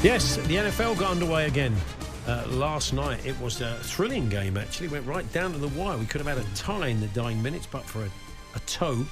Yes, the NFL got underway again last night. It was a thrilling game, actually. Went right down to the wire. We could have had a tie in the dying minutes, but for a toe.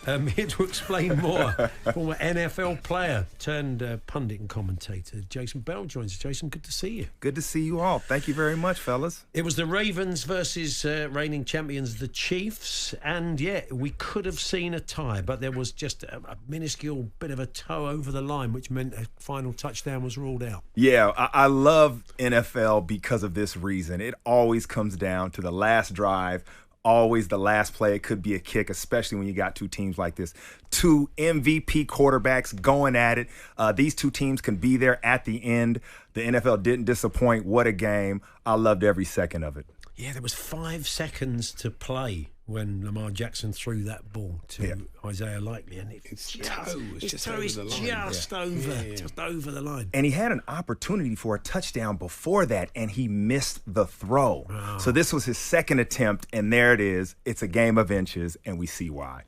Here to explain more, former NFL player turned pundit and commentator, Jason Bell joins us. Jason, good to see you. Good to see you all. Thank you very much, fellas. It was the Ravens versus reigning champions, the Chiefs, and yeah, we could have seen a tie, but there was just a minuscule bit of a toe over the line, which meant a final touchdown was ruled out. Yeah, I love NFL because of this reason. It always comes down to the last drive. Always the last play. It could be a kick, especially when you got two teams like this. Two MVP quarterbacks going at it. These two teams can be there at the end. The NFL didn't disappoint. What a game. I loved every second of it. Yeah, there was 5 seconds to play when Lamar Jackson threw that ball to Isaiah Likely, and his toe is just over the line. And he had an opportunity for a touchdown before that, and he missed the throw. Wow. So this was his second attempt, and there it is. It's a game of inches, and we see why.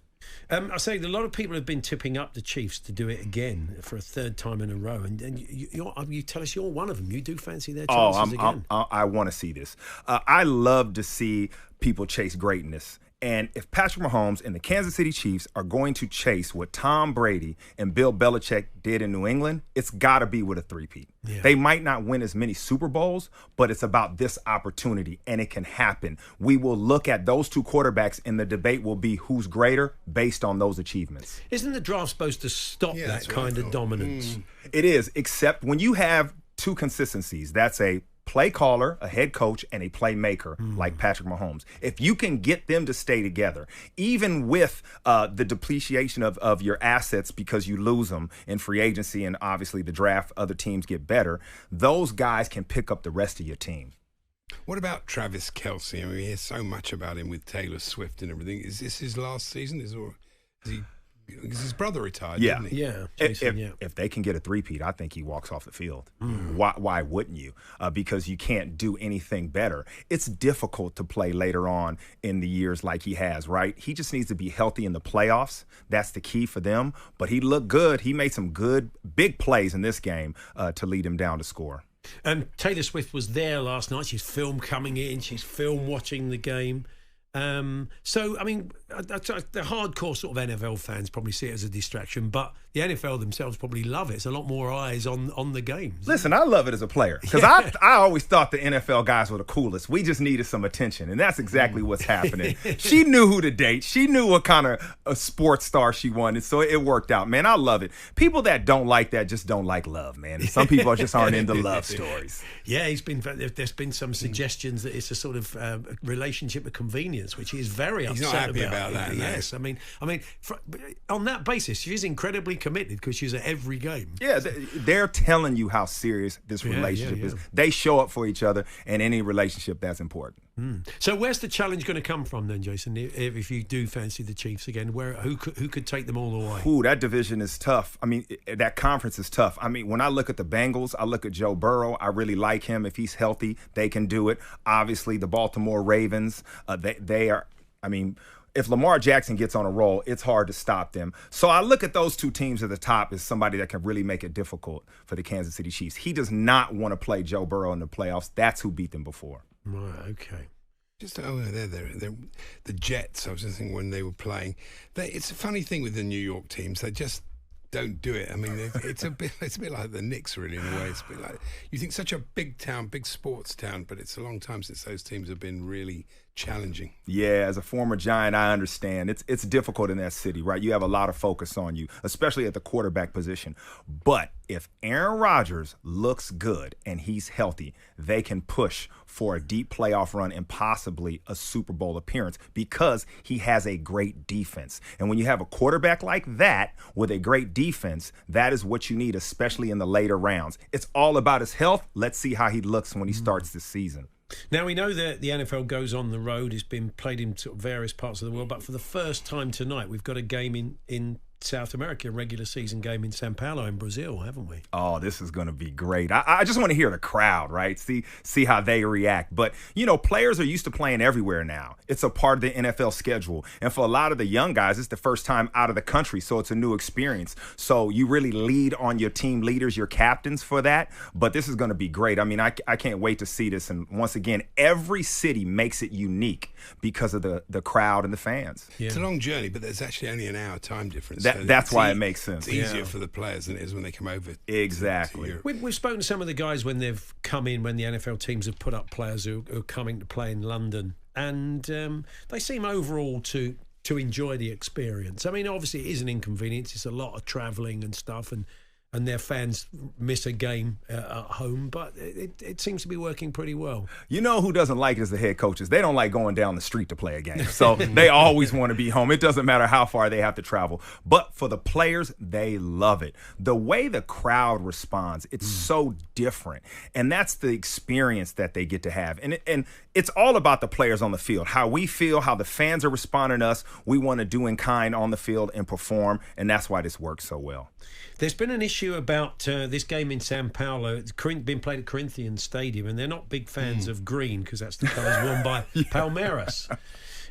I say a lot of people have been tipping up the Chiefs to do it again for a third time in a row, and you tell us you're one of them. You do fancy their chances again. I want to see this. I love to see people chase greatness. And if Patrick Mahomes and the Kansas City Chiefs are going to chase what Tom Brady and Bill Belichick did in New England, it's got to be with a three-peat. Yeah. They might not win as many Super Bowls, but it's about this opportunity, and it can happen. We will look at those two quarterbacks, and the debate will be who's greater based on those achievements. Isn't the draft supposed to stop that kind of dominance? It is, except when you have two consistencies. That's a play caller, a head coach, and a playmaker like Patrick Mahomes. If you can get them to stay together, even with the depreciation of your assets because you lose them in free agency and obviously the draft, other teams get better, those guys can pick up the rest of your team. What about Travis Kelce? I mean, we hear so much about him with Taylor Swift and everything. Is this his last season? Because his brother retired, didn't he? Yeah. Jason, if they can get a three-peat, I think he walks off the field. Why wouldn't you? Because you can't do anything better. It's difficult to play later on in the years like he has, right? He just needs to be healthy in the playoffs. That's the key for them. But he looked good. He made some good, big plays in this game to lead him down to score. Taylor Swift was there last night. She's film coming in. She's film watching the game. So, I mean, the hardcore sort of NFL fans probably see it as a distraction, but the NFL themselves probably love it. It's a lot more eyes on the games. Listen, I love it as a player because I always thought the NFL guys were the coolest. We just needed some attention, and that's exactly what's happening. She knew who to date. She knew what kind of a sports star she wanted, so it worked out, man. I love it. People that don't like that just don't like love, man. And some people just aren't into love stories. Yeah, there's been some suggestions that it's a sort of relationship of convenience, which he's very upset not happy about that. Yes, I mean, on that basis, she's incredibly committed because she's at every game. Yeah, they're telling you how serious this relationship is. They show up for each other, and any relationship that's important. So where's the challenge going to come from then, Jason? If you do fancy the Chiefs again, who could take them all away? Ooh, that division is tough. I mean, that conference is tough. I mean, when I look at the Bengals, I look at Joe Burrow. I really like him. If he's healthy, they can do it. Obviously, the Baltimore Ravens, they are. I mean, if Lamar Jackson gets on a roll, it's hard to stop them. So I look at those two teams at the top as somebody that can really make it difficult for the Kansas City Chiefs. He does not want to play Joe Burrow in the playoffs. That's who beat them before. Right, okay. They're the Jets. I was just thinking when they were playing. It's a funny thing with the New York teams. They just don't do it. I mean, it's a bit like the Knicks, really, in a way. It's a bit like, you think such a big town, big sports town, but it's a long time since those teams have been really challenging. Yeah, as a former Giant, I understand. It's difficult in that city, right? You have a lot of focus on you, especially at the quarterback position. But if Aaron Rodgers looks good and he's healthy, they can push for a deep playoff run and possibly a Super Bowl appearance because he has a great defense. And when you have a quarterback like that with a great defense, that is what you need, especially in the later rounds. It's all about his health. Let's see how he looks when he starts this season. Now, we know that the NFL goes on the road. It's been played in sort of various parts of the world. But for the first time tonight, we've got a game in South America regular season game in Sao Paulo in Brazil, haven't we? Oh, this is going to be great. I just want to hear the crowd, right? See how they react. But, players are used to playing everywhere now. It's a part of the NFL schedule. And for a lot of the young guys, it's the first time out of the country, so it's a new experience. So you really lead on your team leaders, your captains for that. But this is going to be great. I mean, I can't wait to see this. And once again, every city makes it unique because of the crowd and the fans. Yeah. It's a long journey, but there's actually only an hour time difference. That's why it makes sense. It's easier for the players than it is when they come over. Exactly. We've spoken to some of the guys when they've come in, when the NFL teams have put up players who are coming to play in London, and they seem overall to enjoy the experience. I mean, obviously it is an inconvenience. It's a lot of travelling and stuff, and their fans miss a game at home, but it seems to be working pretty well. You know who doesn't like it as the head coaches? They don't like going down the street to play a game. So they always want to be home. It doesn't matter how far they have to travel. But for the players, they love it. The way the crowd responds, it's so different. And that's the experience that they get to have. And it's all about the players on the field, how we feel, how the fans are responding to us. We want to do in kind on the field and perform, and that's why this works so well. There's been an issue about this game in Sao Paulo. It's being played at Corinthians Stadium, and they're not big fans of green because that's the colours worn by Palmeiras.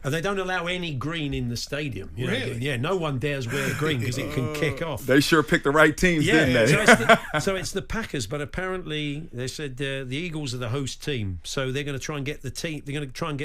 And they don't allow any green in the stadium. Really? Yeah, no one dares wear green because it can kick off. They sure picked the right teams, didn't they? So it's the Packers, but apparently they said the Eagles are the host team, so they're going to try and get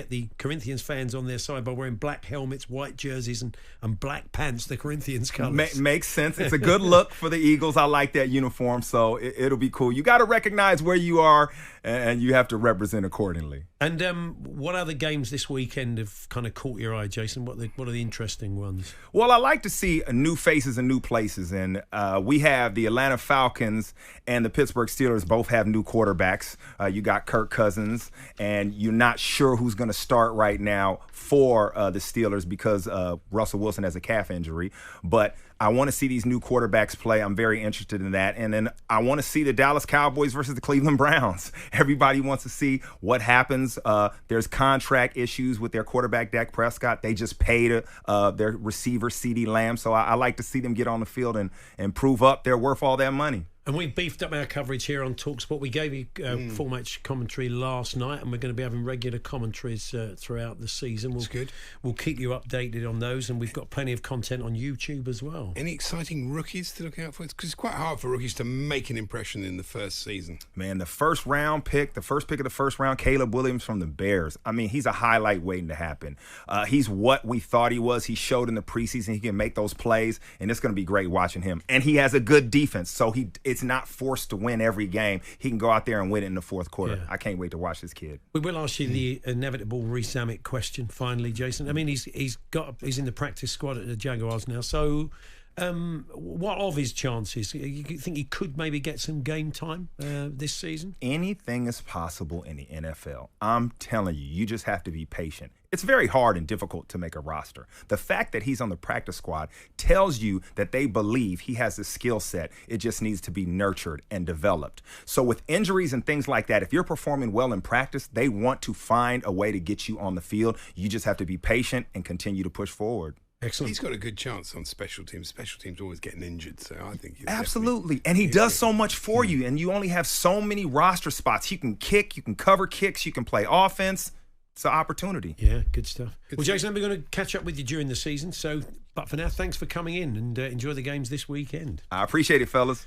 the Corinthians fans on their side by wearing black helmets, white jerseys, and black pants, the Corinthians colours. Makes sense. It's a good look for the Eagles. I like that uniform, so it'll be cool. You got to recognize where you are, and you have to represent accordingly. And what other games this weekend have kind of caught your eye, Jason? What are the interesting ones? Well, I like to see new faces and new places. And we have the Atlanta Falcons and the Pittsburgh Steelers both have new quarterbacks. You got Kirk Cousins, and you're not sure who's going to start right now for the Steelers because Russell Wilson has a calf injury. But I want to see these new quarterbacks play. I'm very interested in that. And then I want to see the Dallas Cowboys versus the Cleveland Browns. Everybody wants to see what happens. There's contract issues with their quarterback, Dak Prescott. They just paid their receiver, CeeDee Lamb. So I like to see them get on the field and prove up they're worth all that money. And we beefed up our coverage here on talkSPORT. We gave you full match commentary last night, and we're going to be having regular commentaries throughout the season. That's good. We'll keep you updated on those, and we've got plenty of content on YouTube as well. Any exciting rookies to look out for? Because it's quite hard for rookies to make an impression in the first season. Man, the first pick of the first round, Caleb Williams from the Bears. I mean, he's a highlight waiting to happen. He's what we thought he was. He showed in the preseason he can make those plays, and it's going to be great watching him. And he has a good defense, so it's not forced to win every game. He can go out there and win it in the fourth quarter. Yeah. I can't wait to watch this kid. We will ask you the inevitable Reece Amick question finally, Jason. I mean, he's in the practice squad at the Jaguars now. So, what of his chances? You think he could maybe get some game time this season? Anything is possible in the NFL. I'm telling you, you just have to be patient. It's very hard and difficult to make a roster. The fact that he's on the practice squad tells you that they believe he has the skill set. It just needs to be nurtured and developed. So with injuries and things like that, if you're performing well in practice, they want to find a way to get you on the field. You just have to be patient and continue to push forward. Excellent. He's got a good chance on special teams. Special teams always getting injured, so I think he's absolutely. And he does so much for you, and you only have so many roster spots. You can kick, you can cover kicks, you can play offense. It's an opportunity. Yeah, good stuff. Well, Jason, we're going to catch up with you during the season. But for now, thanks for coming in and enjoy the games this weekend. I appreciate it, fellas.